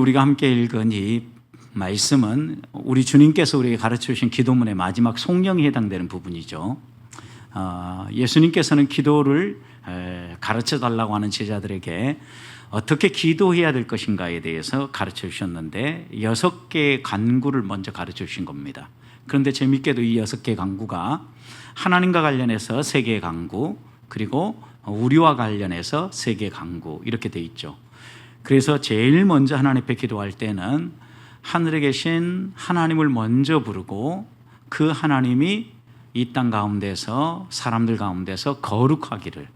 우리가 함께 읽은 이 말씀은 우리 주님께서 우리에게 가르쳐 주신 기도문의 마지막 송령에 해당되는 부분이죠. 예수님께서는 기도를 가르쳐 달라고 하는 제자들에게 어떻게 기도해야 될 것인가에 대해서 가르쳐 주셨는데 6개의 간구를 먼저 가르쳐 주신 겁니다. 그런데 재밌게도 이 6개의 간구가 하나님과 관련해서 3개의 간구, 그리고 우리와 관련해서 3개의 간구, 이렇게 돼 있죠. 그래서 제일 먼저 하나님 앞에 기도할 때는 하늘에 계신 하나님을 먼저 부르고 그 하나님이 이 땅 가운데서 사람들 가운데서 거룩하기를,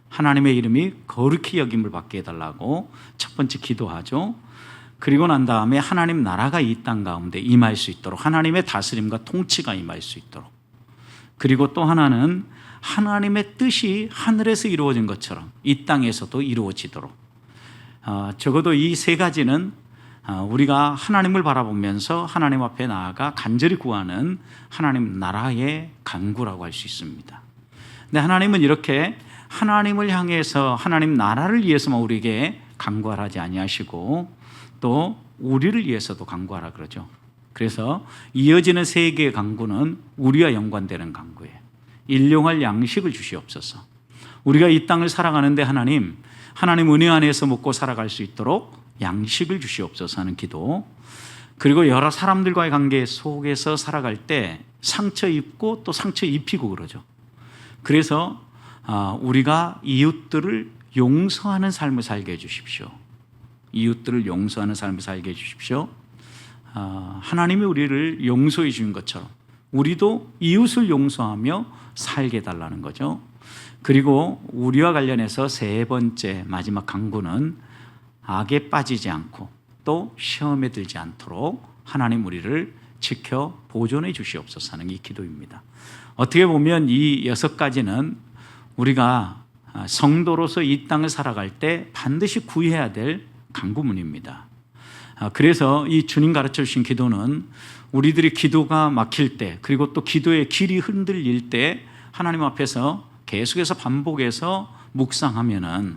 하나님의 이름이 거룩히 여김을 받게 해달라고 첫 번째 기도하죠. 그리고 난 다음에 하나님 나라가 이 땅 가운데 임할 수 있도록, 하나님의 다스림과 통치가 임할 수 있도록, 그리고 또 하나는 하나님의 뜻이 하늘에서 이루어진 것처럼 이 땅에서도 이루어지도록, 적어도 이 3가지는 우리가 하나님을 바라보면서 하나님 앞에 나아가 간절히 구하는 하나님 나라의 간구라고 할 수 있습니다. 근데 하나님은 이렇게 하나님을 향해서 하나님 나라를 위해서만 우리에게 간구하라 하지 아니하시고 또 우리를 위해서도 간구하라 그러죠. 그래서 이어지는 3개의 간구는 우리와 연관되는 간구예요. 일용할 양식을 주시옵소서. 우리가 이 땅을 살아가는데 하나님 은혜 안에서 먹고 살아갈 수 있도록 양식을 주시옵소서 하는 기도, 그리고 여러 사람들과의 관계 속에서 살아갈 때 상처 입고 또 상처 입히고 그러죠. 그래서 우리가 이웃들을 용서하는 삶을 살게 해주십시오. 이웃들을 용서하는 삶을 살게 해주십시오. 하나님이 우리를 용서해 주신 것처럼 우리도 이웃을 용서하며 살게 해달라는 거죠. 그리고 우리와 관련해서 3번째 마지막 간구는 악에 빠지지 않고 또 시험에 들지 않도록 하나님 우리를 지켜 보존해 주시옵소서 하는 이 기도입니다. 어떻게 보면 이 6가지는 우리가 성도로서 이 땅을 살아갈 때 반드시 구해야 될 간구문입니다. 그래서 이 주님 가르쳐 주신 기도는 우리들이 기도가 막힐 때, 그리고 또 기도의 길이 흔들릴 때 하나님 앞에서 계속해서 반복해서 묵상하면은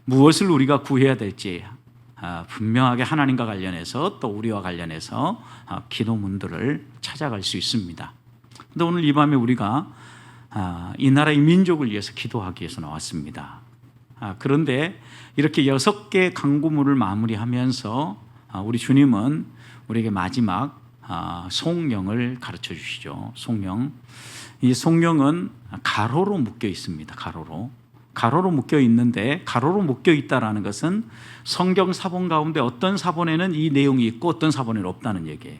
무엇을 우리가 구해야 될지 분명하게 하나님과 관련해서 또 우리와 관련해서 기도문들을 찾아갈 수 있습니다. 그런데 오늘 이 밤에 우리가 이 나라의 민족을 위해서 기도하기 위해서 나왔습니다. 그런데 이렇게 6개의 간구문을 마무리하면서 우리 주님은 우리에게 마지막 송령을 가르쳐 주시죠. 송령. 이 송령은 가로로 묶여 있습니다. 가로로 묶여 있는데, 가로로 묶여 있다라는 것은 성경 사본 가운데 어떤 사본에는 이 내용이 있고 어떤 사본에는 없다는 얘기예요.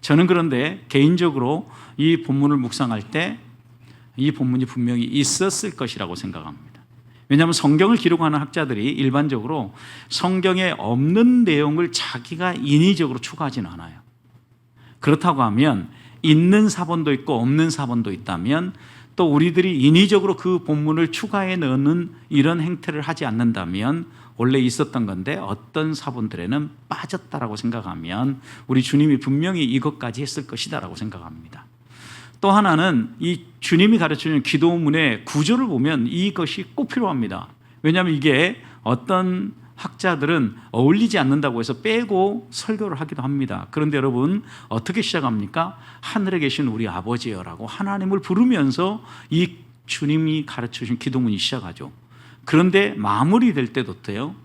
저는 그런데 개인적으로 이 본문을 묵상할 때 이 본문이 분명히 있었을 것이라고 생각합니다. 왜냐하면 성경을 기록하는 학자들이 일반적으로 성경에 없는 내용을 자기가 인위적으로 추가하지는 않아요. 그렇다고 하면 있는 사본도 있고 없는 사본도 있다면, 또 우리들이 인위적으로 그 본문을 추가해 넣는 이런 행태를 하지 않는다면 원래 있었던 건데 어떤 사본들에는 빠졌다라고 생각하면 우리 주님이 분명히 이것까지 했을 것이다라고 생각합니다. 또 하나는 이 주님이 가르치는 기도문의 구조를 보면 이것이 꼭 필요합니다. 왜냐하면 이게 어떤 학자들은 어울리지 않는다고 해서 빼고 설교를 하기도 합니다. 그런데 여러분 어떻게 시작합니까? 하늘에 계신 우리 아버지여라고 하나님을 부르면서 이 주님이 가르쳐주신 기도문이 시작하죠. 그런데 마무리될 때도 돼요.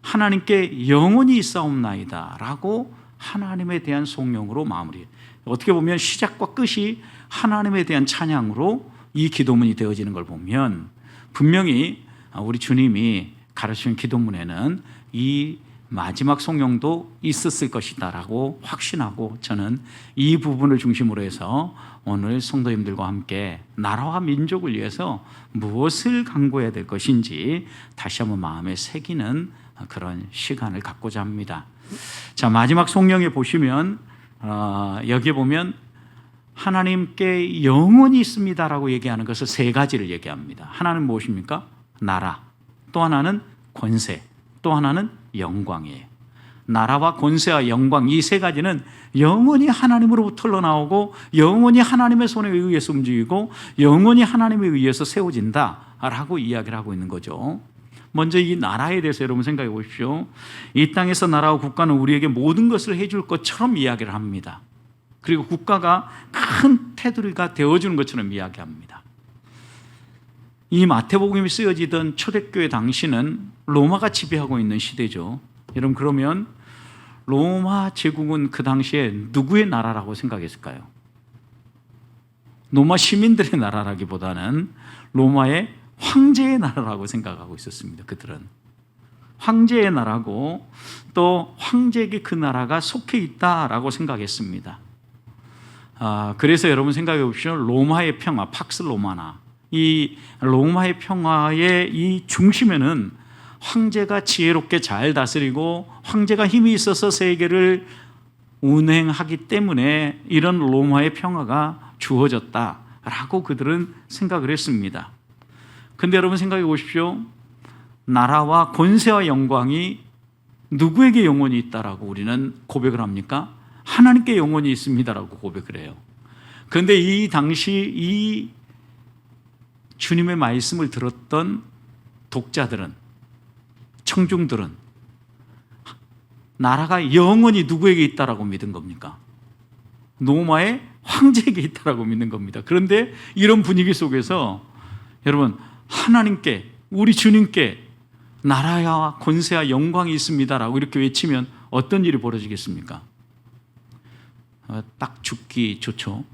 하나님께 영원히 있사옵나이다 라고 하나님에 대한 송영으로 마무리해요. 어떻게 보면 시작과 끝이 하나님에 대한 찬양으로 이 기도문이 되어지는 걸 보면 분명히 우리 주님이 가르치는 기도문에는 이 마지막 송영도 있었을 것이다 라고 확신하고, 저는 이 부분을 중심으로 해서 오늘 성도님들과 함께 나라와 민족을 위해서 무엇을 간구해야 될 것인지 다시 한번 마음에 새기는 그런 시간을 갖고자 합니다. 자, 마지막 송영에 보시면 여기에 보면 하나님께 영원히 있습니다라고 얘기하는 것을 3가지를 얘기합니다. 하나는 무엇입니까? 나라, 또 하나는 권세, 또 하나는 영광이에요. 나라와 권세와 영광, 이 3가지는 영원히 하나님으로부터 흘러나오고 영원히 하나님의 손에 의해서 움직이고 영원히 하나님에 의해서 세워진다라고 이야기를 하고 있는 거죠. 먼저 이 나라에 대해서 여러분 생각해 보십시오. 이 땅에서 나라와 국가는 우리에게 모든 것을 해줄 것처럼 이야기를 합니다. 그리고 국가가 큰 테두리가 되어주는 것처럼 이야기합니다. 이 마태복음이 쓰여지던 초대교회 당시는 로마가 지배하고 있는 시대죠. 여러분, 그러면 로마 제국은 그 당시에 누구의 나라라고 생각했을까요? 로마 시민들의 나라라기보다는 로마의 황제의 나라라고 생각하고 있었습니다. 그들은 황제의 나라고 또 황제에게 그 나라가 속해 있다라고 생각했습니다. 그래서 여러분 생각해 보십시오. 로마의 평화, 팍스 로마나, 이 로마의 평화의 이 중심에는 황제가 지혜롭게 잘 다스리고 황제가 힘이 있어서 세계를 운행하기 때문에 이런 로마의 평화가 주어졌다라고 그들은 생각을 했습니다. 근데 여러분 생각해 보십시오. 나라와 권세와 영광이 누구에게 영원히 있다라고 우리는 고백을 합니까? 하나님께 영원히 있습니다라고 고백을 해요. 그런데 이 당시 이 주님의 말씀을 들었던 독자들은, 청중들은 나라가 영원히 누구에게 있다라고 믿은 겁니까? 로마의 황제에게 있다라고 믿는 겁니다. 그런데 이런 분위기 속에서 여러분, 하나님께, 우리 주님께 나라와 권세와 영광이 있습니다라고 이렇게 외치면 어떤 일이 벌어지겠습니까? 딱 죽기 좋죠.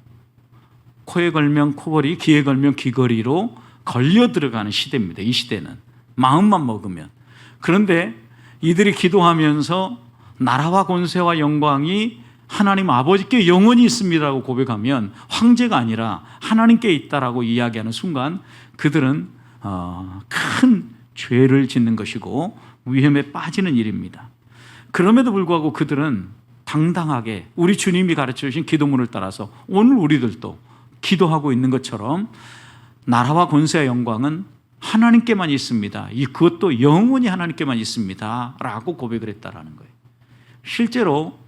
코에 걸면 코걸이, 귀에 걸면 귀걸이로 걸려 들어가는 시대입니다. 이 시대는 마음만 먹으면. 그런데 이들이 기도하면서 나라와 권세와 영광이 하나님 아버지께 영원히 있습니다라고 고백하면 황제가 아니라 하나님께 있다라고 이야기하는 순간 그들은 큰 죄를 짓는 것이고 위험에 빠지는 일입니다. 그럼에도 불구하고 그들은 당당하게 우리 주님이 가르쳐 주신 기도문을 따라서 오늘 우리들도 기도하고 있는 것처럼 나라와 권세와 영광은 하나님께만 있습니다. 그것도 영원히 하나님께만 있습니다 라고 고백을 했다라는 거예요. 실제로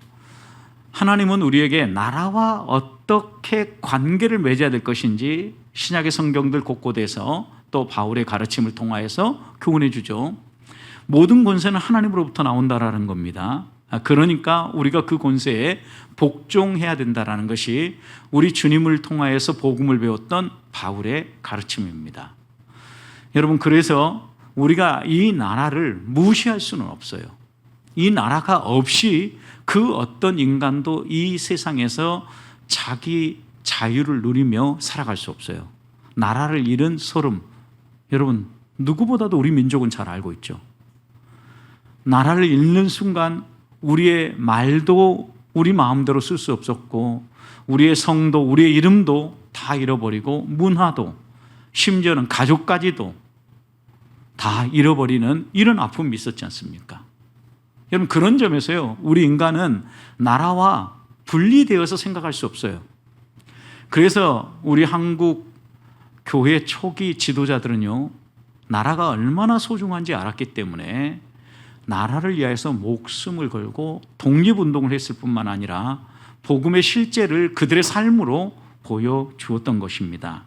하나님은 우리에게 나라와 어떻게 관계를 맺어야 될 것인지 신약의 성경들 곳곳에서 또 바울의 가르침을 통하여서 교훈해 주죠. 모든 권세는 하나님으로부터 나온다라는 겁니다. 그러니까 우리가 그 권세에 복종해야 된다라는 것이 우리 주님을 통하여서 복음을 배웠던 바울의 가르침입니다. 여러분, 그래서 우리가 이 나라를 무시할 수는 없어요. 이 나라가 없이 그 어떤 인간도 이 세상에서 자기 자유를 누리며 살아갈 수 없어요. 나라를 잃은 소름, 여러분 누구보다도 우리 민족은 잘 알고 있죠. 나라를 잃는 순간 우리의 말도 우리 마음대로 쓸 수 없었고 우리의 성도, 우리의 이름도 다 잃어버리고 문화도, 심지어는 가족까지도 다 잃어버리는 이런 아픔이 있었지 않습니까? 여러분, 그런 점에서요, 우리 인간은 나라와 분리되어서 생각할 수 없어요. 그래서 우리 한국 교회 초기 지도자들은요, 나라가 얼마나 소중한지 알았기 때문에 나라를 위해서 목숨을 걸고 독립운동을 했을 뿐만 아니라 복음의 실제를 그들의 삶으로 보여주었던 것입니다.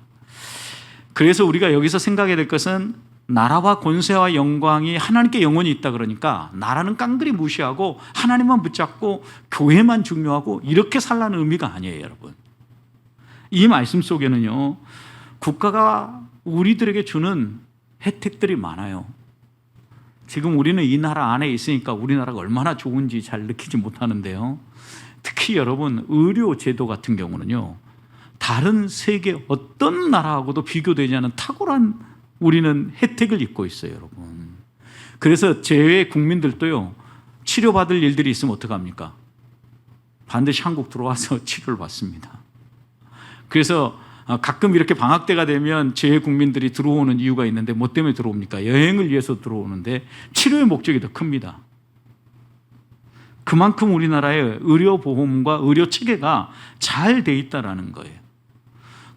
그래서 우리가 여기서 생각해야 될 것은 나라와 권세와 영광이 하나님께 영원히 있다 그러니까 나라는 깡그리 무시하고 하나님만 붙잡고 교회만 중요하고 이렇게 살라는 의미가 아니에요, 여러분. 이 말씀 속에는요, 국가가 우리들에게 주는 혜택들이 많아요. 지금 우리는 이 나라 안에 있으니까 우리나라가 얼마나 좋은지 잘 느끼지 못하는데요. 특히 여러분, 의료 제도 같은 경우는요, 다른 세계 어떤 나라하고도 비교되지 않는 탁월한 우리는 혜택을 입고 있어요, 여러분. 그래서 제 국민들도요, 치료받을 일들이 있으면 어떡합니까? 반드시 한국 들어와서 치료를 받습니다. 그래서 가끔 이렇게 방학 때가 되면 제 국민들이 들어오는 이유가 있는데 뭐 때문에 들어옵니까? 여행을 위해서 들어오는데 치료의 목적이 더 큽니다. 그만큼 우리나라의 의료보험과 의료체계가 잘 돼 있다는 거예요.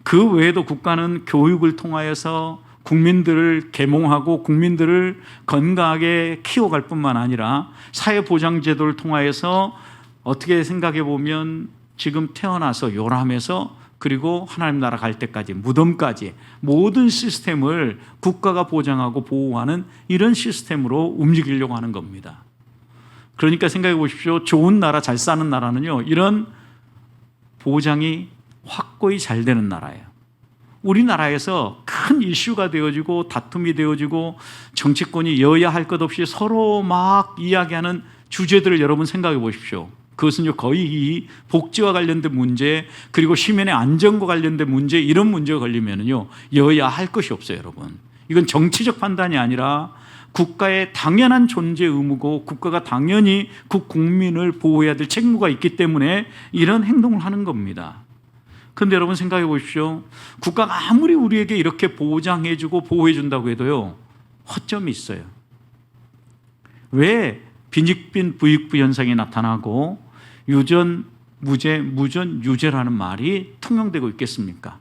그 외에도 국가는 교육을 통하여서 국민들을 계몽하고 국민들을 건강하게 키워갈 뿐만 아니라 사회보장제도를 통하여서 어떻게 생각해 보면 지금 태어나서 요람해서 그리고 하나님 나라 갈 때까지 무덤까지 모든 시스템을 국가가 보장하고 보호하는 이런 시스템으로 움직이려고 하는 겁니다. 그러니까 생각해 보십시오. 좋은 나라, 잘 사는 나라는요, 이런 보장이 확고히 잘 되는 나라예요. 우리나라에서 큰 이슈가 되어지고 다툼이 되어지고 정치권이 여야 할 것 없이 서로 막 이야기하는 주제들을 여러분 생각해 보십시오. 그것은요, 거의 이 복지와 관련된 문제, 그리고 시민의 안전과 관련된 문제, 이런 문제가 걸리면은요, 여야 할 것이 없어요, 여러분. 이건 정치적 판단이 아니라 국가의 당연한 존재 의무고 국가가 당연히 국민을 보호해야 될 책무가 있기 때문에 이런 행동을 하는 겁니다. 그런데 여러분 생각해 보십시오. 국가가 아무리 우리에게 이렇게 보장해주고 보호해준다고 해도요, 허점이 있어요. 왜 빈익빈 부익부 현상이 나타나고 유전, 무죄, 무전, 유죄라는 말이 통용되고 있겠습니까?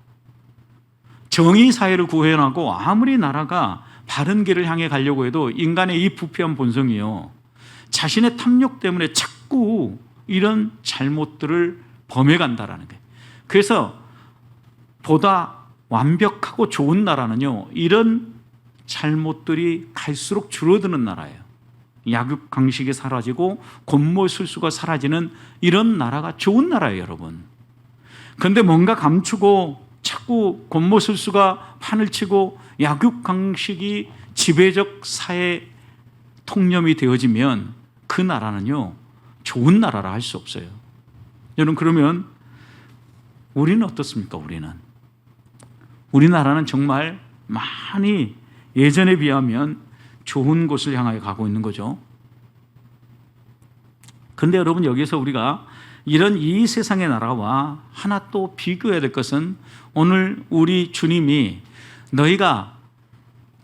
정의 사회를 구현하고 아무리 나라가 바른 길을 향해 가려고 해도 인간의 이 부패한 본성이요, 자신의 탐욕 때문에 자꾸 이런 잘못들을 범해간다라는 거예요. 그래서 보다 완벽하고 좋은 나라는요, 이런 잘못들이 갈수록 줄어드는 나라예요. 약육 강식이 사라지고 곤모술수가 사라지는 이런 나라가 좋은 나라예요, 여러분. 그런데 뭔가 감추고 자꾸 곤모술수가 판을 치고 약육 강식이 지배적 사회 통념이 되어지면 그 나라는요, 좋은 나라라 할 수 없어요. 여러분, 그러면 우리는 어떻습니까? 우리나라는 정말 많이 예전에 비하면 좋은 곳을 향하여 가고 있는 거죠. 그런데 여러분, 여기서 우리가 이런 이 세상의 나라와 하나 또 비교해야 될 것은, 오늘 우리 주님이 너희가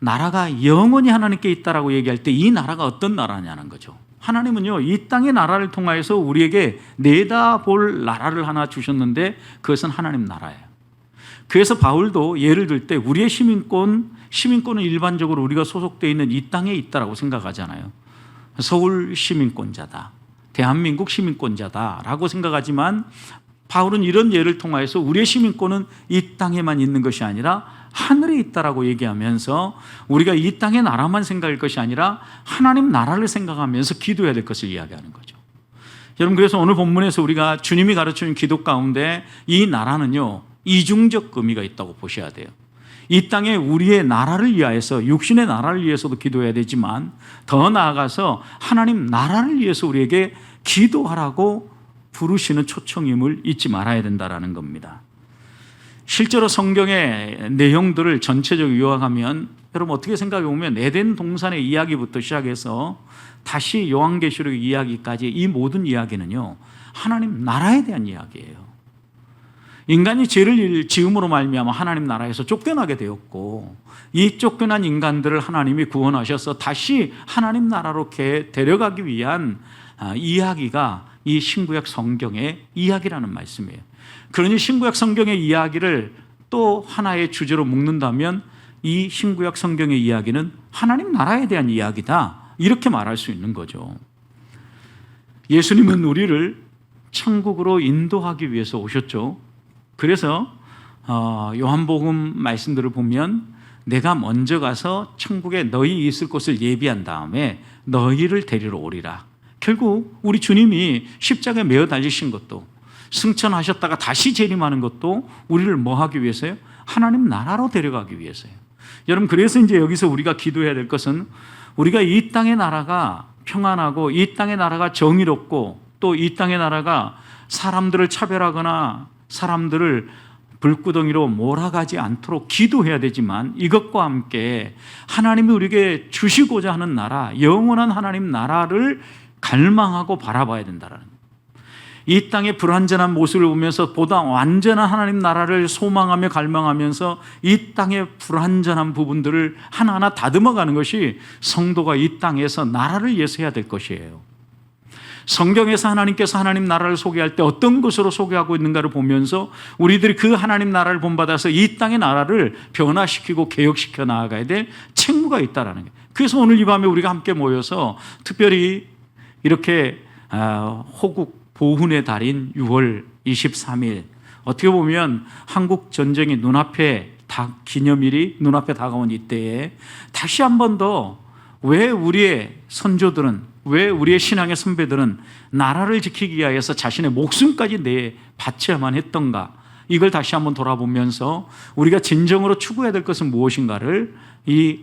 나라가 영원히 하나님께 있다라고 얘기할 때 이 나라가 어떤 나라냐는 거죠. 하나님은요, 이 땅의 나라를 통하여서 우리에게 내다볼 나라를 하나 주셨는데 그것은 하나님 나라예요. 그래서 바울도 예를 들 때 우리의 시민권은 일반적으로 우리가 소속되어 있는 이 땅에 있다라고 생각하잖아요. 서울 시민권자다, 대한민국 시민권자다라고 생각하지만, 바울은 이런 예를 통하여서 우리의 시민권은 이 땅에만 있는 것이 아니라 하늘에 있다라고 얘기하면서 우리가 이 땅의 나라만 생각할 것이 아니라 하나님 나라를 생각하면서 기도해야 될 것을 이야기하는 거죠. 여러분, 그래서 오늘 본문에서 우리가 주님이 가르치는 기도 가운데 이 나라는요, 이중적 의미가 있다고 보셔야 돼요. 이 땅에 우리의 나라를 위하여서, 육신의 나라를 위해서도 기도해야 되지만, 더 나아가서 하나님 나라를 위해서 우리에게 기도하라고 부르시는 초청임을 잊지 말아야 된다는 겁니다. 실제로 성경의 내용들을 전체적으로 요약하면, 여러분 어떻게 생각해 보면 에덴 동산의 이야기부터 시작해서 다시 요한계시록 이야기까지 이 모든 이야기는요, 하나님 나라에 대한 이야기예요. 인간이 죄를 지음으로 말미암아 하나님 나라에서 쫓겨나게 되었고, 이 쫓겨난 인간들을 하나님이 구원하셔서 다시 하나님 나라로 데려가기 위한 이야기가 이 신구약 성경의 이야기라는 말씀이에요. 그러니 신구약 성경의 이야기를 또 하나의 주제로 묶는다면 이 신구약 성경의 이야기는 하나님 나라에 대한 이야기다, 이렇게 말할 수 있는 거죠. 예수님은 우리를 천국으로 인도하기 위해서 오셨죠. 그래서 요한복음 말씀들을 보면 내가 먼저 가서 천국에 너희 있을 곳을 예비한 다음에 너희를 데리러 오리라. 결국 우리 주님이 십자가에 매어 달리신 것도, 승천하셨다가 다시 재림하는 것도 우리를 뭐 하기 위해서요? 하나님 나라로 데려가기 위해서요. 여러분, 그래서 이제 여기서 우리가 기도해야 될 것은, 우리가 이 땅의 나라가 평안하고 이 땅의 나라가 정의롭고 또 이 땅의 나라가 사람들을 차별하거나 사람들을 불구덩이로 몰아가지 않도록 기도해야 되지만, 이것과 함께 하나님이 우리에게 주시고자 하는 나라, 영원한 하나님 나라를 갈망하고 바라봐야 된다는 거예요. 이 땅의 불완전한 모습을 보면서 보다 완전한 하나님 나라를 소망하며 갈망하면서 이 땅의 불완전한 부분들을 하나하나 다듬어가는 것이 성도가 이 땅에서 나라를 위해서 해야 될 것이에요. 성경에서 하나님께서 하나님 나라를 소개할 때 어떤 것으로 소개하고 있는가를 보면서 우리들이 그 하나님 나라를 본받아서 이 땅의 나라를 변화시키고 개혁시켜 나아가야 될 책무가 있다는 거예요. 그래서 오늘 이 밤에 우리가 함께 모여서 특별히 이렇게 호국 보훈의 달인 6월 23일 어떻게 보면 한국 전쟁이 기념일이 눈앞에 다가온 이때에 다시 한 번 더 왜 우리의 선조들은, 왜 우리의 신앙의 선배들은 나라를 지키기 위하여서 자신의 목숨까지 바쳐야만 했던가, 이걸 다시 한번 돌아보면서 우리가 진정으로 추구해야 될 것은 무엇인가를, 이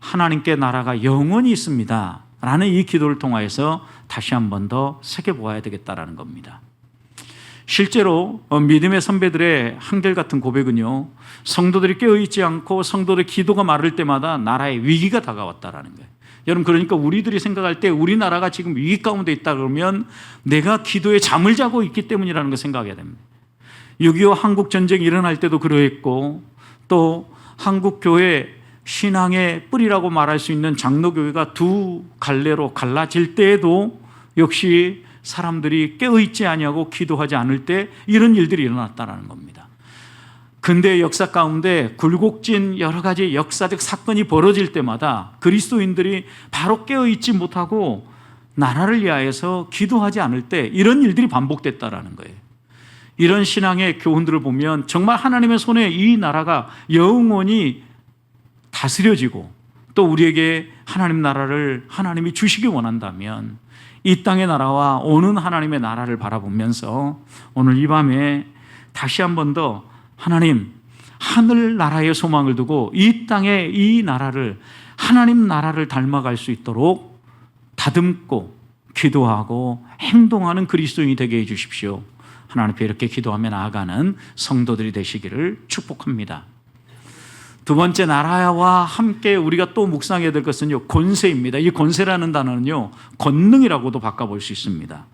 하나님께 나라가 영원히 있습니다 라는 이 기도를 통하여서 다시 한번 더 새겨보아야 되겠다라는 겁니다. 실제로 믿음의 선배들의 한결같은 고백은요, 성도들이 깨어있지 않고 성도들의 기도가 마를 때마다 나라의 위기가 다가왔다라는 거예요. 여러분, 그러니까 우리들이 생각할 때 우리나라가 지금 위기 가운데 있다 그러면 내가 기도에 잠을 자고 있기 때문이라는 걸 생각해야 됩니다. 6.25 한국전쟁이 일어날 때도 그러했고, 또 한국교회 신앙의 뿌리라고 말할 수 있는 장로교회가 두 갈래로 갈라질 때에도 역시 사람들이 깨어있지 아니하고 기도하지 않을 때 이런 일들이 일어났다는 겁니다. 근대의 역사 가운데 굴곡진 여러 가지 역사적 사건이 벌어질 때마다 그리스도인들이 바로 깨어있지 못하고 나라를 위하여서 기도하지 않을 때 이런 일들이 반복됐다는 거예요. 이런 신앙의 교훈들을 보면 정말 하나님의 손에 이 나라가 영원히 다스려지고, 또 우리에게 하나님 나라를 하나님이 주시기 원한다면 이 땅의 나라와 오는 하나님의 나라를 바라보면서 오늘 이 밤에 다시 한 번 더 하나님, 하늘 나라의 소망을 두고 이 땅의 이 나라를, 하나님 나라를 닮아갈 수 있도록 다듬고 기도하고 행동하는 그리스도인이 되게 해 주십시오. 하나님께 이렇게 기도하며 나아가는 성도들이 되시기를 축복합니다. 두 번째, 나라와 함께 우리가 또 묵상해야 될 것은요, 권세입니다. 이 권세라는 단어는요, 권능이라고도 바꿔볼 수 있습니다.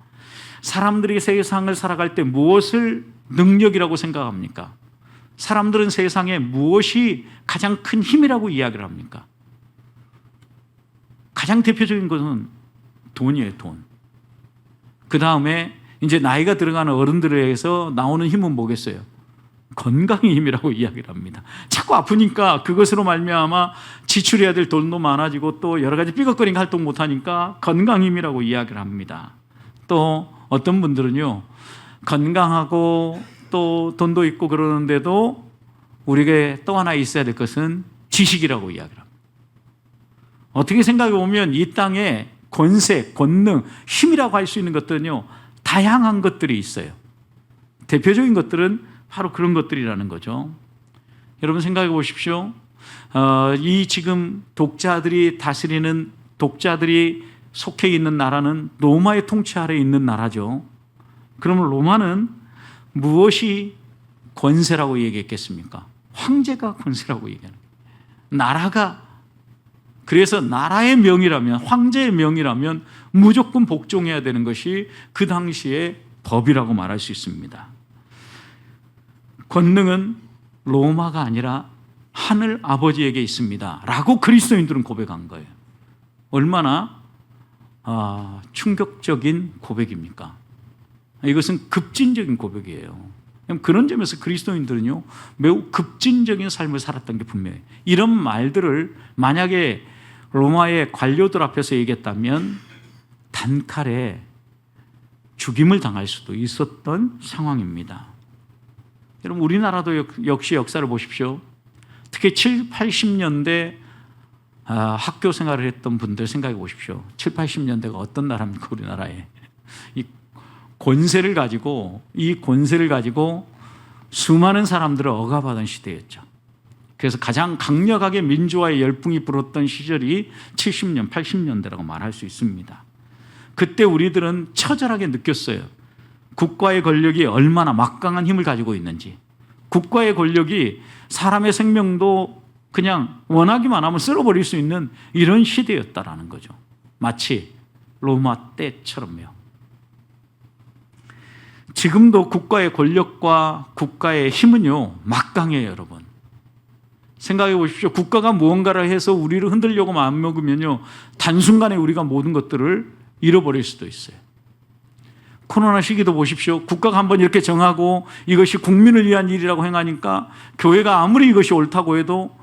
사람들이 세상을 살아갈 때 무엇을 능력이라고 생각합니까? 사람들은 세상에 무엇이 가장 큰 힘이라고 이야기를 합니까? 가장 대표적인 것은 돈이에요, 돈. 그 다음에 이제 나이가 들어가는 어른들에게서 나오는 힘은 뭐겠어요? 건강의 힘이라고 이야기를 합니다. 자꾸 아프니까 그것으로 말미암아 지출해야 될 돈도 많아지고 또 여러 가지 삐걱거리는 활동 못하니까 건강 힘이라고 이야기를 합니다. 또 어떤 분들은요, 건강하고 또 돈도 있고 그러는데도 우리에게 또 하나 있어야 될 것은 지식이라고 이야기를 합니다. 어떻게 생각해 보면 이 땅에 권세, 권능, 힘이라고 할 수 있는 것들은요, 다양한 것들이 있어요. 대표적인 것들은 바로 그런 것들이라는 거죠. 여러분 생각해 보십시오. 이 지금 독자들이 속해 있는 나라는 로마의 통치 아래에 있는 나라죠. 그러면 로마는 무엇이 권세라고 얘기했겠습니까? 황제가 권세라고 얘기하는 거예요. 나라가, 그래서 나라의 명이라면, 황제의 명이라면 무조건 복종해야 되는 것이 그 당시의 법이라고 말할 수 있습니다. 권능은 로마가 아니라 하늘 아버지에게 있습니다 라고 그리스도인들은 고백한 거예요. 얼마나 충격적인 고백입니까? 이것은 급진적인 고백이에요. 그런 점에서 그리스도인들은요, 매우 급진적인 삶을 살았던 게 분명해요. 이런 말들을 만약에 로마의 관료들 앞에서 얘기했다면 단칼에 죽임을 당할 수도 있었던 상황입니다. 여러분, 우리나라도 역시 역사를 보십시오. 특히 7, 80년대 학교 생활을 했던 분들 생각해 보십시오. 7, 80년대가 어떤 나라입니까? 우리나라에. 이 권세를 가지고 수많은 사람들을 억압하던 시대였죠. 그래서 가장 강력하게 민주화의 열풍이 불었던 시절이 70년, 80년대라고 말할 수 있습니다. 그때 우리들은 처절하게 느꼈어요. 국가의 권력이 얼마나 막강한 힘을 가지고 있는지. 국가의 권력이 사람의 생명도 그냥 원하기만 하면 쓸어버릴 수 있는 이런 시대였다라는 거죠. 마치 로마 때처럼요. 지금도 국가의 권력과 국가의 힘은요, 막강해요, 여러분. 생각해 보십시오. 국가가 무언가를 해서 우리를 흔들려고 마음먹으면요, 단순간에 우리가 모든 것들을 잃어버릴 수도 있어요. 코로나 시기도 보십시오. 국가가 한번 이렇게 정하고 이것이 국민을 위한 일이라고 행하니까 교회가 아무리 이것이 옳다고 해도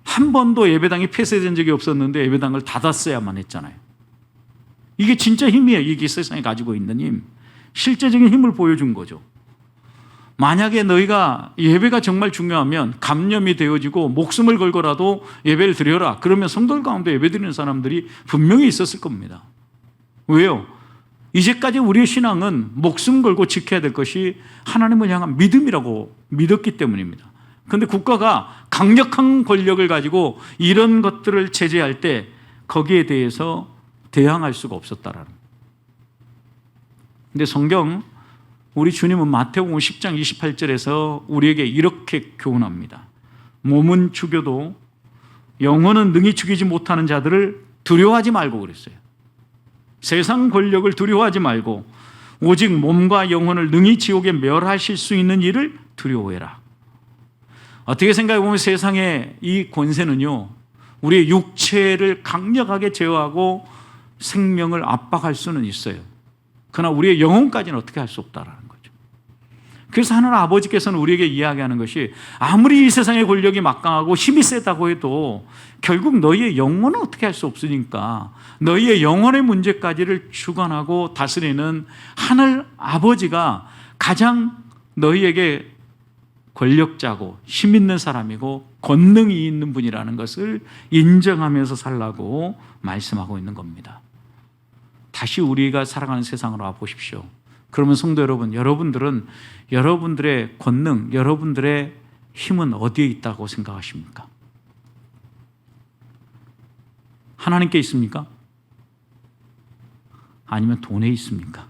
한 번도 예배당이 폐쇄된 적이 없었는데 예배당을 닫았어야만 했잖아요. 이게 진짜 힘이에요. 이게 세상에 가지고 있는 힘. 실제적인 힘을 보여준 거죠. 만약에 너희가 예배가 정말 중요하면 감염이 되어지고 목숨을 걸고라도 예배를 드려라. 그러면 성도들 가운데 예배 드리는 사람들이 분명히 있었을 겁니다. 왜요? 이제까지 우리의 신앙은 목숨 걸고 지켜야 될 것이 하나님을 향한 믿음이라고 믿었기 때문입니다. 그런데 국가가 강력한 권력을 가지고 이런 것들을 제재할 때 거기에 대해서 대항할 수가 없었다라는 거예요. 근데 성경, 우리 주님은 마태복음 10장 28절에서 우리에게 이렇게 교훈합니다. 몸은 죽여도 영혼은 능히 죽이지 못하는 자들을 두려워하지 말고 그랬어요. 세상 권력을 두려워하지 말고 오직 몸과 영혼을 능히 지옥에 멸하실 수 있는 일을 두려워해라. 어떻게 생각해 보면 세상의 이 권세는요, 우리의 육체를 강력하게 제어하고 생명을 압박할 수는 있어요. 그러나 우리의 영혼까지는 어떻게 할 수 없다라는 거죠. 그래서 하나님 아버지께서는 우리에게 이야기하는 것이 아무리 이 세상의 권력이 막강하고 힘이 세다고 해도 결국 너희의 영혼은 어떻게 할 수 없으니까 너희의 영혼의 문제까지를 주관하고 다스리는 하늘 아버지가 가장 너희에게 권력자고 힘 있는 사람이고 권능이 있는 분이라는 것을 인정하면서 살라고 말씀하고 있는 겁니다. 다시 우리가 살아가는 세상으로 와보십시오. 그러면 성도 여러분, 여러분들은 여러분들의 권능, 여러분들의 힘은 어디에 있다고 생각하십니까? 하나님께 있습니까? 아니면 돈에 있습니까?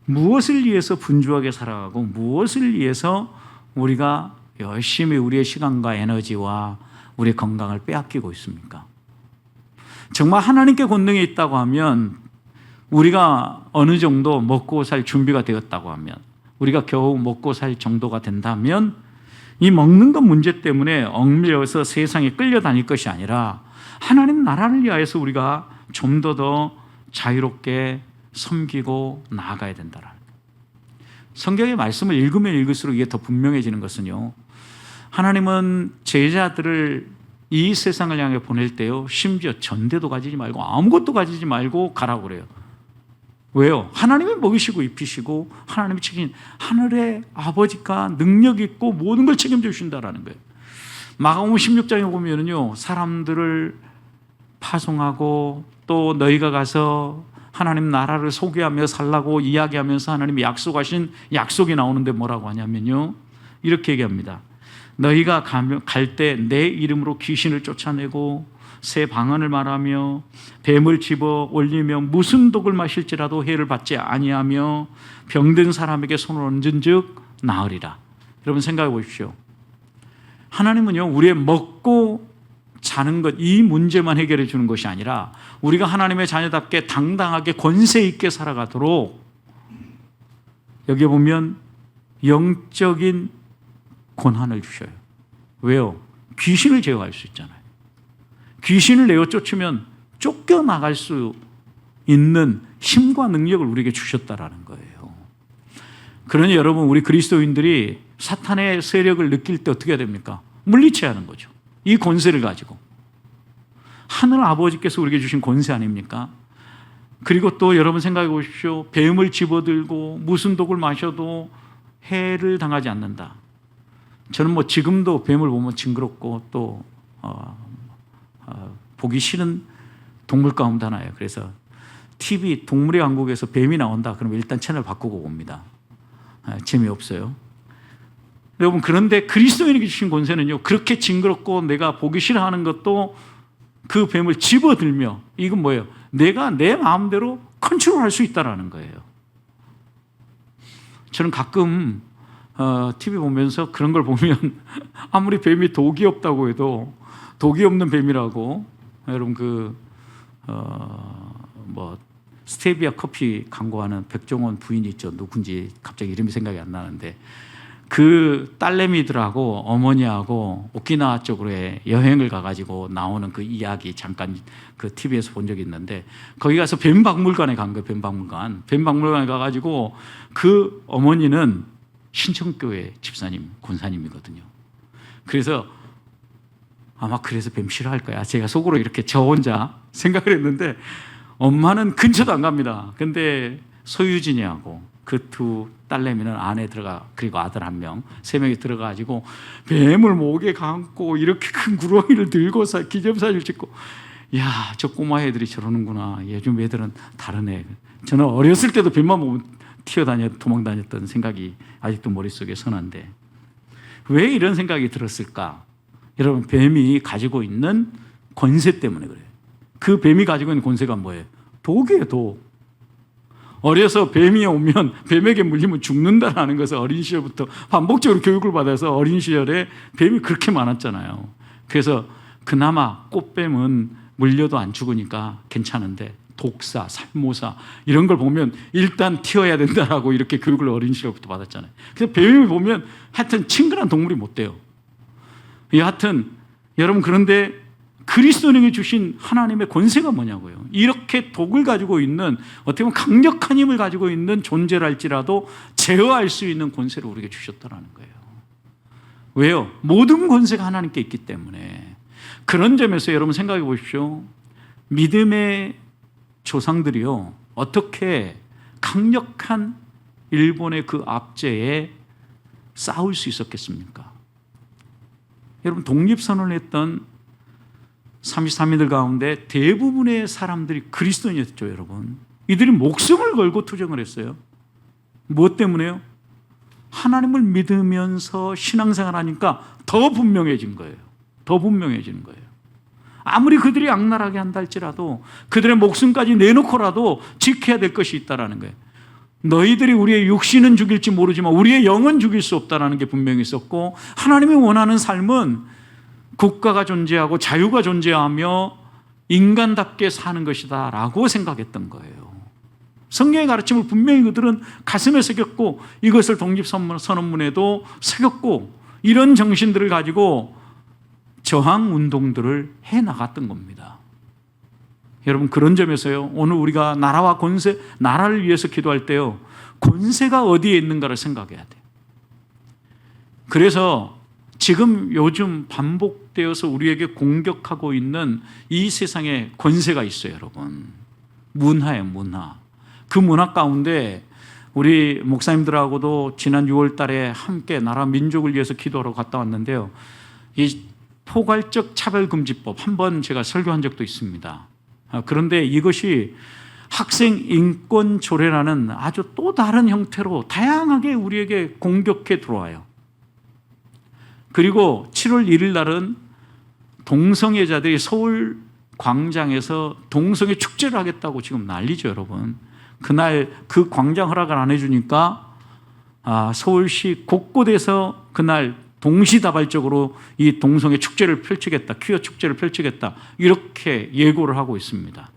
무엇을 위해서 분주하게 살아가고 무엇을 위해서 우리가 열심히 우리의 시간과 에너지와 우리의 건강을 빼앗기고 있습니까? 정말 하나님께 권능이 있다고 하면, 우리가 어느 정도 먹고 살 준비가 되었다고 하면, 우리가 겨우 먹고 살 정도가 된다면 이 먹는 것 문제 때문에 얽매여서 세상에 끌려다닐 것이 아니라 하나님 나라를 위하여서 우리가 좀 더 자유롭게 섬기고 나아가야 된다라는 거예요. 성경의 말씀을 읽으면 읽을수록 이게 더 분명해지는 것은요, 하나님은 제자들을 이 세상을 향해 보낼 때요, 심지어 전대도 가지지 말고 아무것도 가지지 말고 가라고 그래요. 왜요? 하나님이 먹이시고 입히시고 하나님이 하늘의 아버지가 능력 있고 모든 걸 책임져 주신다라는 거예요. 마가복음 16장에 보면은요, 사람들을 파송하고 또 너희가 가서 하나님 나라를 소개하며 살라고 이야기하면서 하나님이 약속하신 약속이 나오는데 뭐라고 하냐면요, 이렇게 얘기합니다. 너희가 갈 때 내 이름으로 귀신을 쫓아내고 새 방언을 말하며 뱀을 집어 올리며 무슨 독을 마실지라도 해를 받지 아니하며 병든 사람에게 손을 얹은 즉 나으리라. 여러분 생각해 보십시오. 하나님은요, 우리의 먹고 자는 것, 이 문제만 해결해 주는 것이 아니라 우리가 하나님의 자녀답게 당당하게 권세 있게 살아가도록, 여기 보면 영적인 권한을 주셔요. 왜요? 귀신을 제어할 수 있잖아요. 귀신을 내어 쫓으면 쫓겨나갈 수 있는 힘과 능력을 우리에게 주셨다라는 거예요. 그러니 여러분, 우리 그리스도인들이 사탄의 세력을 느낄 때 어떻게 해야 됩니까? 물리쳐야 하는 거죠. 이 권세를 가지고. 하늘 아버지께서 우리에게 주신 권세 아닙니까? 그리고 또 여러분 생각해 보십시오. 뱀을 집어들고 무슨 독을 마셔도 해를 당하지 않는다. 저는 뭐 지금도 뱀을 보면 징그럽고 또 보기 싫은 동물 가운데 하나예요. 그래서 TV 동물의 왕국에서 뱀이 나온다 그러면 일단 채널 바꾸고 봅니다. 재미없어요. 여러분, 그런데 그리스도인에게 주신 권세는요, 그렇게 징그럽고 내가 보기 싫어하는 것도 그 뱀을 집어들며, 이건 뭐예요? 내가 내 마음대로 컨트롤할 수 있다는 거예요. 저는 가끔 TV 보면서 그런 걸 보면 아무리 뱀이 독이 없다고 해도 독이 없는 뱀이라고, 여러분 스테비아 커피 광고하는 백종원 부인이 있죠. 누군지 갑자기 이름이 생각이 안 나는데, 그 딸내미들하고 어머니하고 오키나와 쪽으로 여행을 가가지고 나오는 그 이야기 잠깐 그 TV에서 본 적이 있는데, 거기 가서 뱀박물관에 간 거예요. 뱀박물관에 가가지고 그 어머니는 신천교회 집사님, 권사님이거든요. 그래서 아마 그래서 뱀 싫어할 거야. 제가 속으로 이렇게 저 혼자 생각을 했는데, 엄마는 근처도 안 갑니다. 근데 소유진이하고 그 두 딸내미는 안에 들어가, 그리고 아들 한 명, 세 명이 들어가지고 뱀을 목에 감고 이렇게 큰 구렁이를 들고서 기념사진을 찍고, 야, 저 꼬마 애들이 저러는구나. 요즘 애들은 다르네. 저는 어렸을 때도 뱀만 보면 도망 다녔던 생각이 아직도 머릿속에 선한데, 왜 이런 생각이 들었을까? 여러분, 뱀이 가지고 있는 권세 때문에 그래요. 그 뱀이 가지고 있는 권세가 뭐예요? 독이에요, 독. 어려서 뱀이 오면 뱀에게 물리면 죽는다라는 것을 어린 시절부터 반복적으로 교육을 받아서 어린 시절에 뱀이 그렇게 많았잖아요. 그래서 그나마 꽃뱀은 물려도 안 죽으니까 괜찮은데 독사, 살모사 이런 걸 보면 일단 튀어야 된다라고 이렇게 교육을 어린 시절부터 받았잖아요. 그래서 뱀을 보면 하여튼 친근한 동물이 못 돼요. 여하튼 여러분, 그런데 그리스도인에게 주신 하나님의 권세가 뭐냐고요. 이렇게 독을 가지고 있는, 어떻게 보면 강력한 힘을 가지고 있는 존재랄지라도 제어할 수 있는 권세를 우리에게 주셨다는 거예요. 왜요? 모든 권세가 하나님께 있기 때문에. 그런 점에서 여러분 생각해 보십시오. 믿음의 조상들이요, 어떻게 강력한 일본의 그 압제에 싸울 수 있었겠습니까? 여러분, 독립선언을 했던 33인들 가운데 대부분의 사람들이 그리스도인이었죠, 여러분. 이들이 목숨을 걸고 투쟁을 했어요. 무엇 때문에요? 하나님을 믿으면서 신앙생활 하니까 더 분명해진 거예요. 더 분명해지는 거예요. 아무리 그들이 악랄하게 한다 할지라도 그들의 목숨까지 내놓고라도 지켜야 될 것이 있다는 거예요. 너희들이 우리의 육신은 죽일지 모르지만 우리의 영은 죽일 수 없다는 게 분명히 있었고, 하나님이 원하는 삶은 국가가 존재하고 자유가 존재하며 인간답게 사는 것이다 라고 생각했던 거예요. 성경의 가르침을 분명히 그들은 가슴에 새겼고, 이것을 독립선언문에도 새겼고, 이런 정신들을 가지고 저항운동들을 해나갔던 겁니다. 여러분, 그런 점에서요, 오늘 우리가 나라와 권세, 나라를 위해서 기도할 때요, 권세가 어디에 있는가를 생각해야 돼요. 그래서 지금 요즘 반복되어서 우리에게 공격하고 있는 이 세상에 권세가 있어요, 여러분. 문화예요, 문화. 그 문화 가운데 우리 목사님들하고도 지난 6월 달에 함께 나라 민족을 위해서 기도하러 갔다 왔는데요. 이 포괄적 차별금지법 한번 제가 설교한 적도 있습니다. 그런데 이것이 학생 인권 조례라는 아주 또 다른 형태로 다양하게 우리에게 공격해 들어와요. 그리고 7월 1일 날은 동성애자들이 서울 광장에서 동성애 축제를 하겠다고 지금 난리죠, 여러분. 그날 그 광장 허락을 안 해주니까 서울시 곳곳에서 그날 동시다발적으로 이 동성애 축제를 펼치겠다, 퀴어 축제를 펼치겠다, 이렇게 예고를 하고 있습니다.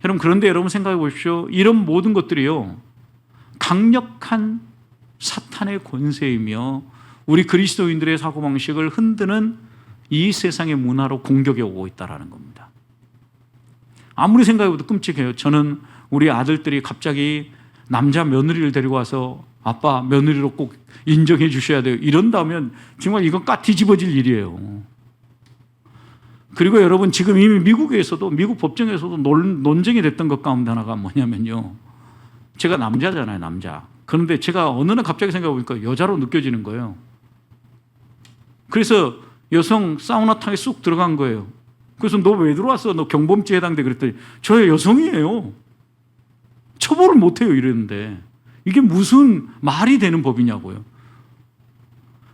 여러분, 그런데 여러분 생각해 보십시오. 이런 모든 것들이요, 강력한 사탄의 권세이며 우리 그리스도인들의 사고방식을 흔드는 이 세상의 문화로 공격해 오고 있다는 겁니다. 아무리 생각해도 끔찍해요. 저는 우리 아들들이 갑자기 남자 며느리를 데리고 와서 아빠 며느리로 꼭 인정해 주셔야 돼요, 이런다면 정말 이건 까 뒤집어질 일이에요. 그리고 여러분, 지금 이미 미국에서도, 미국 법정에서도 논쟁이 됐던 것 가운데 하나가 뭐냐면요, 제가 남자잖아요, 남자. 그런데 제가 어느 날 갑자기 생각해 보니까 여자로 느껴지는 거예요. 그래서 여성 사우나탕에 쑥 들어간 거예요. 그래서 너 왜 들어왔어? 너 경범죄에 해당돼. 그랬더니 저 여성이에요. 처벌을 못해요, 이랬는데 이게 무슨 말이 되는 법이냐고요.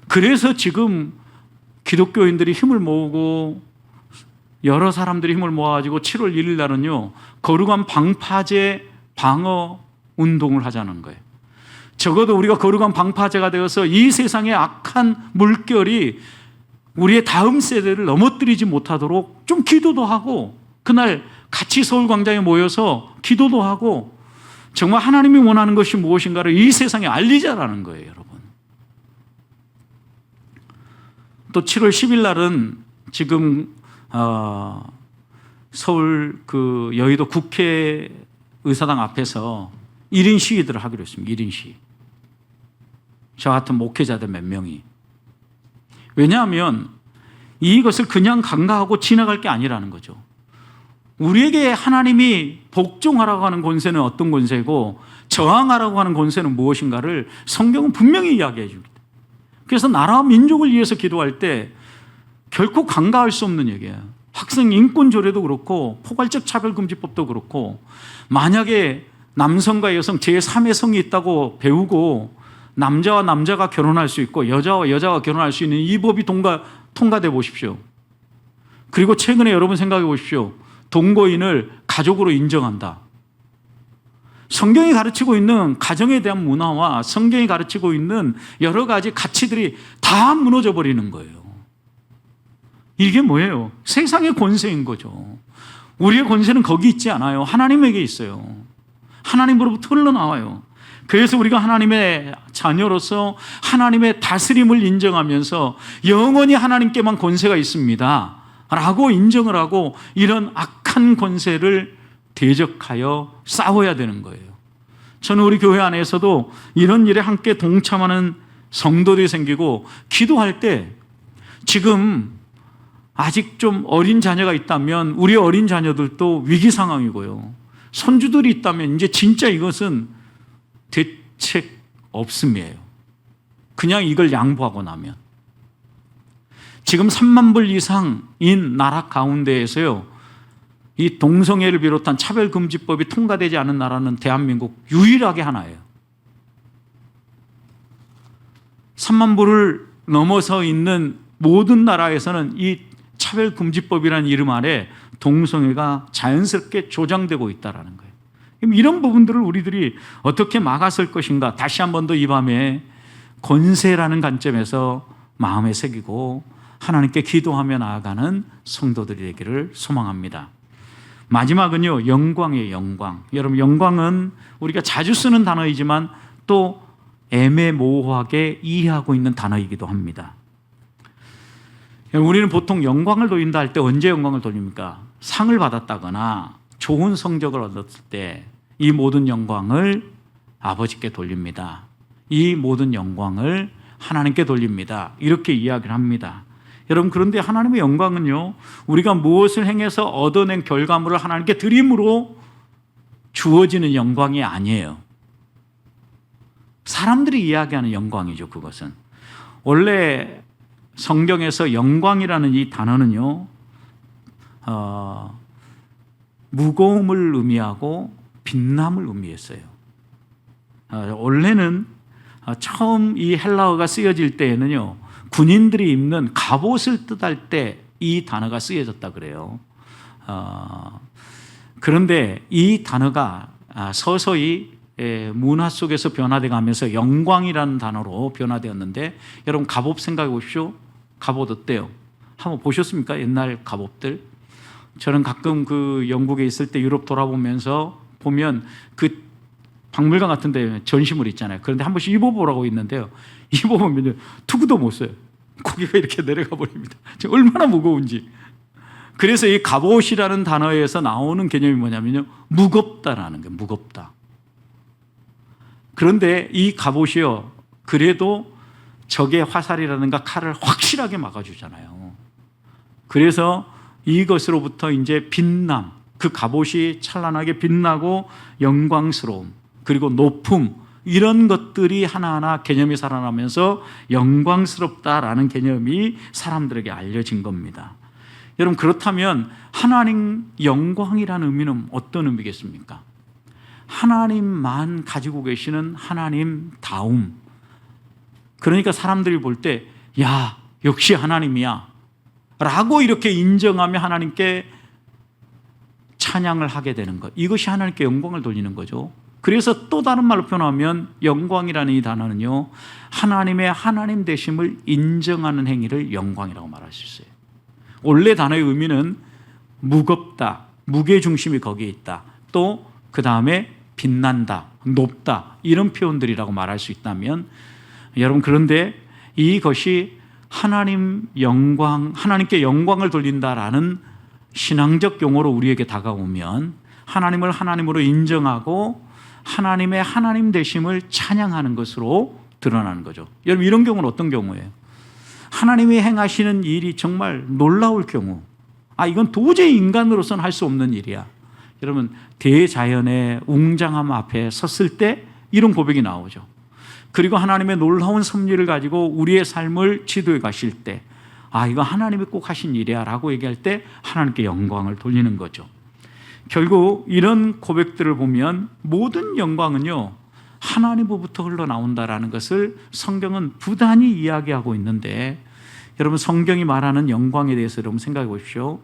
그래서 지금 기독교인들이 힘을 모으고 여러 사람들이 힘을 모아가지고 7월 1일 날은요, 거룩한 방파제 방어 운동을 하자는 거예요. 적어도 우리가 거룩한 방파제가 되어서 이 세상의 악한 물결이 우리의 다음 세대를 넘어뜨리지 못하도록 좀 기도도 하고, 그날 같이 서울광장에 모여서 기도도 하고, 정말 하나님이 원하는 것이 무엇인가를 이 세상에 알리자라는 거예요, 여러분. 또 7월 10일 날은 지금 서울 그 여의도 국회의사당 앞에서 1인 시위들을 하기로 했습니다. 1인 시위. 저 같은 목회자들 몇 명이. 왜냐하면 이것을 그냥 간과하고 지나갈 게 아니라는 거죠. 우리에게 하나님이 복종하라고 하는 권세는 어떤 권세고 저항하라고 하는 권세는 무엇인가를 성경은 분명히 이야기해 줍니다. 그래서 나라와 민족을 위해서 기도할 때 결코 간과할 수 없는 얘기예요. 학생 인권 조례도 그렇고 포괄적 차별금지법도 그렇고, 만약에 남성과 여성 제3의 성이 있다고 배우고 남자와 남자가 결혼할 수 있고 여자와 여자가 결혼할 수 있는 이 법이 통과돼 보십시오. 그리고 최근에 여러분 생각해 보십시오. 동거인을 가족으로 인정한다. 성경이 가르치고 있는 가정에 대한 문화와 성경이 가르치고 있는 여러 가지 가치들이 다 무너져 버리는 거예요. 이게 뭐예요? 세상의 권세인 거죠. 우리의 권세는 거기 있지 않아요. 하나님에게 있어요. 하나님으로부터 흘러나와요. 그래서 우리가 하나님의 자녀로서 하나님의 다스림을 인정하면서 영원히 하나님께만 권세가 있습니다 라고 인정을 하고 이런 악한 권세를 대적하여 싸워야 되는 거예요. 저는 우리 교회 안에서도 이런 일에 함께 동참하는 성도들이 생기고, 기도할 때 지금 아직 좀 어린 자녀가 있다면 우리 어린 자녀들도 위기 상황이고요, 손주들이 있다면 이제 진짜 이것은 대책 없음이에요. 그냥 이걸 양보하고 나면. 지금 3만 불 이상인 나라 가운데에서요, 이 동성애를 비롯한 차별금지법이 통과되지 않은 나라는 대한민국 유일하게 하나예요. 3만 불을 넘어서 있는 모든 나라에서는 이 차별금지법이라는 이름 아래 동성애가 자연스럽게 조장되고 있다는 거예요. 이런 부분들을 우리들이 어떻게 막았을 것인가, 다시 한 번 더 이 밤에 권세라는 관점에서 마음에 새기고 하나님께 기도하며 나아가는 성도들이 되기를 소망합니다. 마지막은요, 영광이에요. 영광. 여러분, 영광은 우리가 자주 쓰는 단어이지만 또 애매모호하게 이해하고 있는 단어이기도 합니다. 우리는 보통 영광을 돌린다 할 때 언제 영광을 돌립니까? 상을 받았다거나 좋은 성적을 얻었을 때 이 모든 영광을 아버지께 돌립니다. 이 모든 영광을 하나님께 돌립니다. 이렇게 이야기를 합니다. 여러분, 그런데 하나님의 영광은요, 우리가 무엇을 행해서 얻어낸 결과물을 하나님께 드림으로 주어지는 영광이 아니에요. 사람들이 이야기하는 영광이죠. 그것은 원래 성경에서 영광이라는 이 단어는요, 무거움을 의미하고 빛남을 의미했어요. 원래는 처음 이 헬라어가 쓰여질 때에는요, 군인들이 입는 갑옷을 뜻할 때 이 단어가 쓰여졌다 그래요. 그런데 이 단어가 서서히 문화 속에서 변화돼 가면서 영광이라는 단어로 변화되었는데, 여러분 갑옷 생각해 보십시오. 갑옷 어때요? 한번 보셨습니까? 옛날 갑옷들. 저는 가끔 그 영국에 있을 때 유럽 돌아보면서 보면 그 박물관 같은 데 전시물 있잖아요. 그런데 한 번씩 입어보라고 있는데요, 입어보면 투구도 못 써요. 고개가 이렇게 내려가 버립니다. 얼마나 무거운지. 그래서 이 갑옷이라는 단어에서 나오는 개념이 뭐냐면요, 무겁다라는 거예요. 무겁다. 그런데 이 갑옷이요, 그래도 적의 화살이라든가 칼을 확실하게 막아주잖아요. 그래서 이것으로부터 이제 빛남, 그 갑옷이 찬란하게 빛나고 영광스러움, 그리고 높음, 이런 것들이 하나하나 개념이 살아나면서 영광스럽다라는 개념이 사람들에게 알려진 겁니다. 여러분, 그렇다면 하나님 영광이라는 의미는 어떤 의미겠습니까? 하나님만 가지고 계시는 하나님다움. 그러니까 사람들이 볼 때, 야, 역시 하나님이야 라고 이렇게 인정하며 하나님께 찬양을 하게 되는 것, 이것이 하나님께 영광을 돌리는 거죠. 그래서 또 다른 말로 표현하면 영광이라는 이 단어는요, 하나님의 하나님 되심을 인정하는 행위를 영광이라고 말할 수 있어요. 원래 단어의 의미는 무겁다, 무게중심이 거기에 있다, 또 그 다음에 빛난다, 높다, 이런 표현들이라고 말할 수 있다면, 여러분, 그런데 이것이 하나님 영광, 하나님께 영광을 돌린다라는 신앙적 용어로 우리에게 다가오면 하나님을 하나님으로 인정하고 하나님의 하나님 되심을 찬양하는 것으로 드러나는 거죠. 여러분, 이런 경우는 어떤 경우예요? 하나님이 행하시는 일이 정말 놀라울 경우, 이건 도저히 인간으로서는 할 수 없는 일이야. 여러분, 대자연의 웅장함 앞에 섰을 때 이런 고백이 나오죠. 그리고 하나님의 놀라운 섭리를 가지고 우리의 삶을 지도해 가실 때 이거 하나님이 꼭 하신 일이야 라고 얘기할 때 하나님께 영광을 돌리는 거죠. 결국 이런 고백들을 보면 모든 영광은요, 하나님으로부터 흘러나온다라는 것을 성경은 부단히 이야기하고 있는데, 여러분, 성경이 말하는 영광에 대해서 여러분 생각해 보십시오.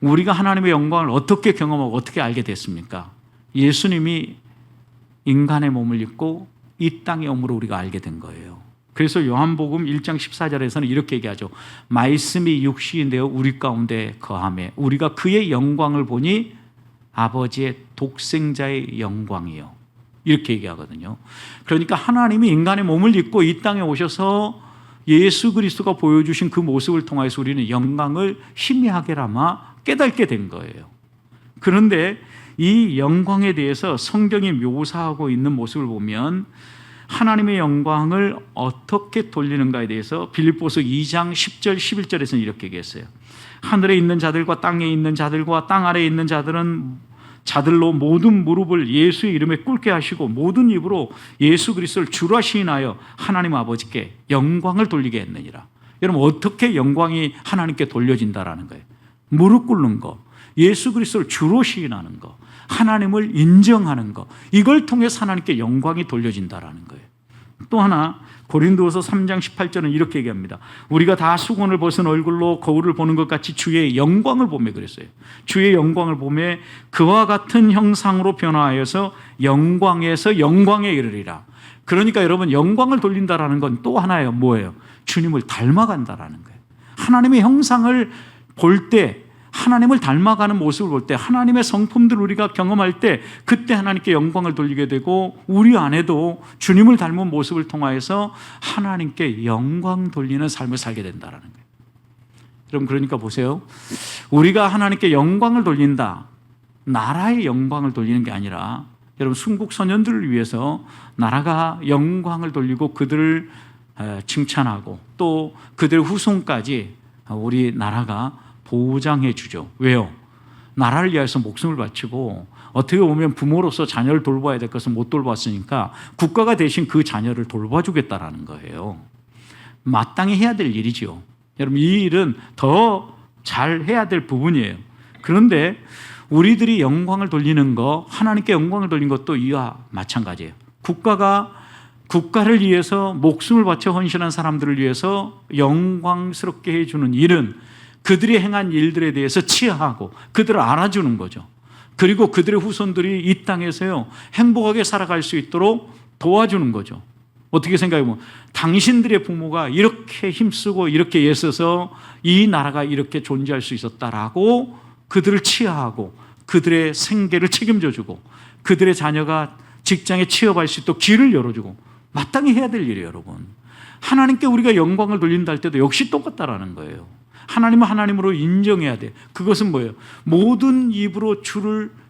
우리가 하나님의 영광을 어떻게 경험하고 어떻게 알게 됐습니까? 예수님이 인간의 몸을 입고 이 땅에 오므로 우리가 알게 된 거예요. 그래서 요한복음 1장 14절에서는 이렇게 얘기하죠. 말씀이 육신이 되어 우리 가운데 거하매 우리가 그의 영광을 보니 아버지의 독생자의 영광이요. 이렇게 얘기하거든요. 그러니까 하나님이 인간의 몸을 입고 이 땅에 오셔서 예수 그리스도가 보여주신 그 모습을 통해서 우리는 영광을 희미하게나마 깨닫게 된 거예요. 그런데 이 영광에 대해서 성경이 묘사하고 있는 모습을 보면 하나님의 영광을 어떻게 돌리는가에 대해서 빌립보서 2장 10절 11절에서는 이렇게 얘기했어요. 하늘에 있는 자들과 땅에 있는 자들과 땅 아래에 있는 자들로 모든 무릎을 예수의 이름에 꿇게 하시고 모든 입으로 예수 그리스도를 주라 시인하여 하나님 아버지께 영광을 돌리게 했느니라. 여러분, 어떻게 영광이 하나님께 돌려진다라는 거예요? 무릎 꿇는 거, 예수 그리스도를 주로 시인하는 거, 하나님을 인정하는 것, 이걸 통해서 하나님께 영광이 돌려진다라는 거예요. 또 하나 고린도서 3장 18절은 이렇게 얘기합니다. 우리가 다 수건을 벗은 얼굴로 거울을 보는 것 같이 주의 영광을 보며 그랬어요. 주의 영광을 보며 그와 같은 형상으로 변화하여서 영광에서 영광에 이르리라. 그러니까 여러분, 영광을 돌린다라는 건 또 하나예요. 뭐예요? 주님을 닮아간다라는 거예요. 하나님의 형상을 볼 때, 하나님을 닮아가는 모습을 볼 때, 하나님의 성품들을 우리가 경험할 때 그때 하나님께 영광을 돌리게 되고, 우리 안에도 주님을 닮은 모습을 통하여서 하나님께 영광 돌리는 삶을 살게 된다는 거예요. 여러분, 그러니까 보세요. 우리가 하나님께 영광을 돌린다, 나라의 영광을 돌리는 게 아니라, 여러분, 순국 선현들을 위해서 나라가 영광을 돌리고 그들을 칭찬하고 또 그들의 후손까지 우리 나라가 보장해 주죠. 왜요? 나라를 위해서 목숨을 바치고 어떻게 보면 부모로서 자녀를 돌봐야 될 것을 못 돌봤으니까 국가가 대신 그 자녀를 돌봐주겠다라는 거예요. 마땅히 해야 될 일이죠. 여러분, 이 일은 더 잘 해야 될 부분이에요. 그런데 우리들이 영광을 돌리는 거, 하나님께 영광을 돌린 것도 이와 마찬가지예요. 국가를 위해서 목숨을 바쳐 헌신한 사람들을 위해서 영광스럽게 해주는 일은 그들이 행한 일들에 대해서 치하하고 그들을 알아주는 거죠. 그리고 그들의 후손들이 이 땅에서요, 행복하게 살아갈 수 있도록 도와주는 거죠. 어떻게 생각해보면 당신들의 부모가 이렇게 힘쓰고 이렇게 애써서 이 나라가 이렇게 존재할 수 있었다라고 그들을 치하하고 그들의 생계를 책임져주고 그들의 자녀가 직장에 취업할 수 있도록 길을 열어주고, 마땅히 해야 될 일이에요. 여러분, 하나님께 우리가 영광을 돌린다 할 때도 역시 똑같다라는 거예요. 하나님은 하나님으로 인정해야 돼. 그것은 뭐예요? 모든 입으로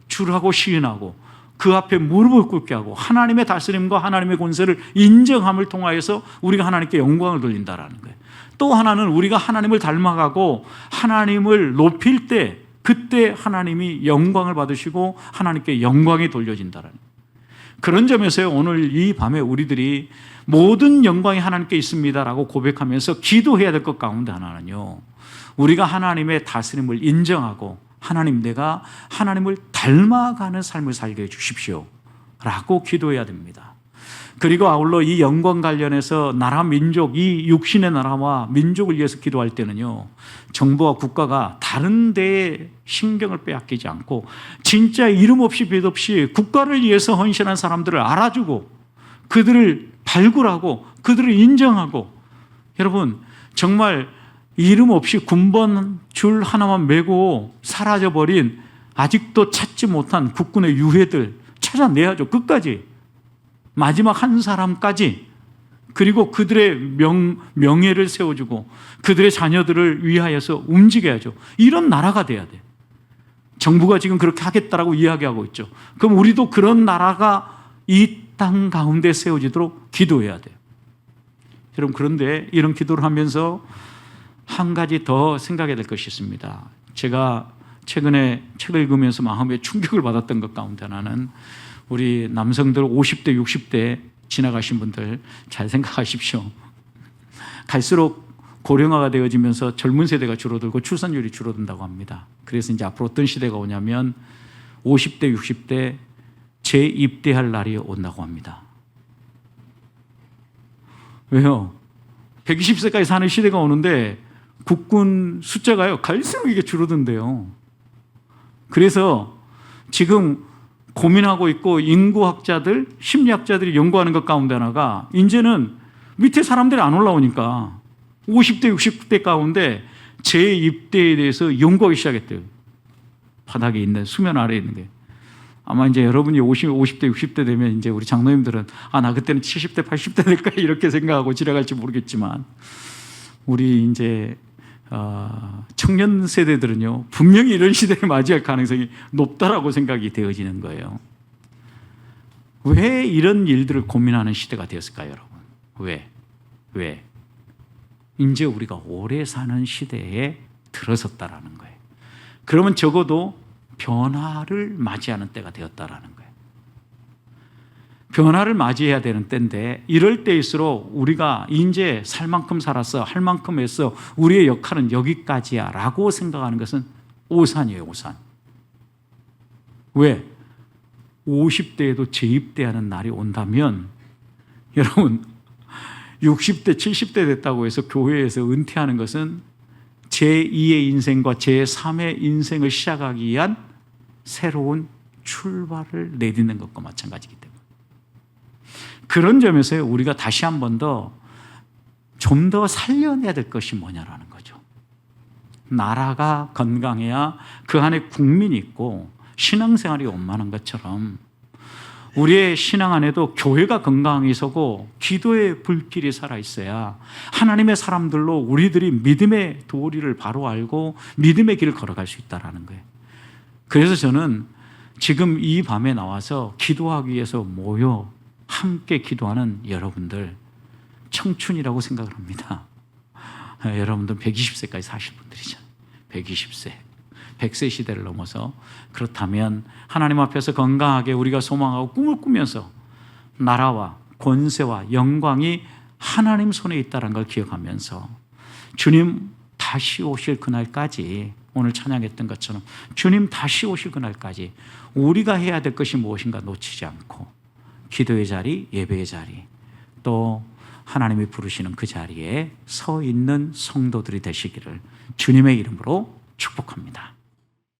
주라고 시인하고 그 앞에 무릎을 꿇게 하고 하나님의 다스림과 하나님의 권세를 인정함을 통하여서 우리가 하나님께 영광을 돌린다라는 거예요. 또 하나는 우리가 하나님을 닮아가고 하나님을 높일 때 그때 하나님이 영광을 받으시고 하나님께 영광이 돌려진다라는 거예요. 그런 점에서요, 오늘 이 밤에 우리들이 모든 영광이 하나님께 있습니다라고 고백하면서 기도해야 될 것 가운데 하나는요, 우리가 하나님의 다스림을 인정하고 하나님, 내가 하나님을 닮아가는 삶을 살게 해주십시오 라고 기도해야 됩니다. 그리고 아울러 이 영광 관련해서 나라 민족, 이 육신의 나라와 민족을 위해서 기도할 때는요, 정부와 국가가 다른 데에 신경을 빼앗기지 않고 진짜 이름 없이 빛 없이 국가를 위해서 헌신한 사람들을 알아주고 그들을 발굴하고 그들을 인정하고, 여러분, 정말 이름 없이 군번 줄 하나만 메고 사라져버린 아직도 찾지 못한 국군의 유해들 찾아내야죠. 끝까지, 마지막 한 사람까지. 그리고 그들의 명예를 세워주고 그들의 자녀들을 위하여서 움직여야죠. 이런 나라가 돼야 돼. 정부가 지금 그렇게 하겠다라고 이야기하고 있죠. 그럼 우리도 그런 나라가 이 땅 가운데 세워지도록 기도해야 돼요. 여러분, 그런데 이런 기도를 하면서 한 가지 더 생각해야 될 것이 있습니다. 제가 최근에 책을 읽으면서 마음에 충격을 받았던 것 가운데 하나는 우리 남성들 50대, 60대 지나가신 분들 잘 생각하십시오. 갈수록 고령화가 되어지면서 젊은 세대가 줄어들고 출산율이 줄어든다고 합니다. 그래서 이제 앞으로 어떤 시대가 오냐면 50대, 60대 재입대할 날이 온다고 합니다. 왜요? 120세까지 사는 시대가 오는데 국군 숫자가요 갈수록 이게 줄어든대요. 그래서 지금 고민하고 있고 인구학자들, 심리학자들이 연구하는 것 가운데 하나가 이제는 밑에 사람들이 안 올라오니까 50대, 60대 가운데 재입대에 대해서 연구하기 시작했대요. 바닥에 있는, 수면 아래에 있는 게. 아마 이제 여러분이 50대, 60대 되면 이제 우리 장로님들은 나 그때는 70대, 80대 될까 이렇게 생각하고 지나갈지 모르겠지만 우리 이제 청년 세대들은요 분명히 이런 시대를 맞이할 가능성이 높다라고 생각이 되어지는 거예요. 왜 이런 일들을 고민하는 시대가 되었을까요, 여러분? 왜? 이제 우리가 오래 사는 시대에 들어섰다라는 거예요. 그러면 적어도 변화를 맞이하는 때가 되었다라는 거예요. 변화를 맞이해야 되는 때인데 이럴 때일수록 우리가 이제 살 만큼 살았어, 할 만큼 했어, 우리의 역할은 여기까지야 라고 생각하는 것은 오산이에요, 오산. 왜? 50대에도 재입대하는 날이 온다면 여러분 60대, 70대 됐다고 해서 교회에서 은퇴하는 것은 제2의 인생과 제3의 인생을 시작하기 위한 새로운 출발을 내딛는 것과 마찬가지이기 때문에 그런 점에서 우리가 다시 한 번 더 좀 더 살려내야 될 것이 뭐냐라는 거죠. 나라가 건강해야 그 안에 국민이 있고 신앙생활이 원만한 것처럼 우리의 신앙 안에도 교회가 건강히 서고 기도의 불길이 살아있어야 하나님의 사람들로 우리들이 믿음의 도리를 바로 알고 믿음의 길을 걸어갈 수 있다는 거예요. 그래서 저는 지금 이 밤에 나와서 기도하기 위해서 모여 함께 기도하는 여러분들 청춘이라고 생각을 합니다. 여러분들 120세까지 사실 분들이잖아요. 120세. 100세 시대를 넘어서 그렇다면 하나님 앞에서 건강하게 우리가 소망하고 꿈을 꾸면서 나라와 권세와 영광이 하나님 손에 있다는 걸 기억하면서 주님 다시 오실 그날까지 오늘 찬양했던 것처럼 주님 다시 오실 그날까지 우리가 해야 될 것이 무엇인가 놓치지 않고 기도의 자리, 예배의 자리 또 하나님이 부르시는 그 자리에 서 있는 성도들이 되시기를 주님의 이름으로 축복합니다.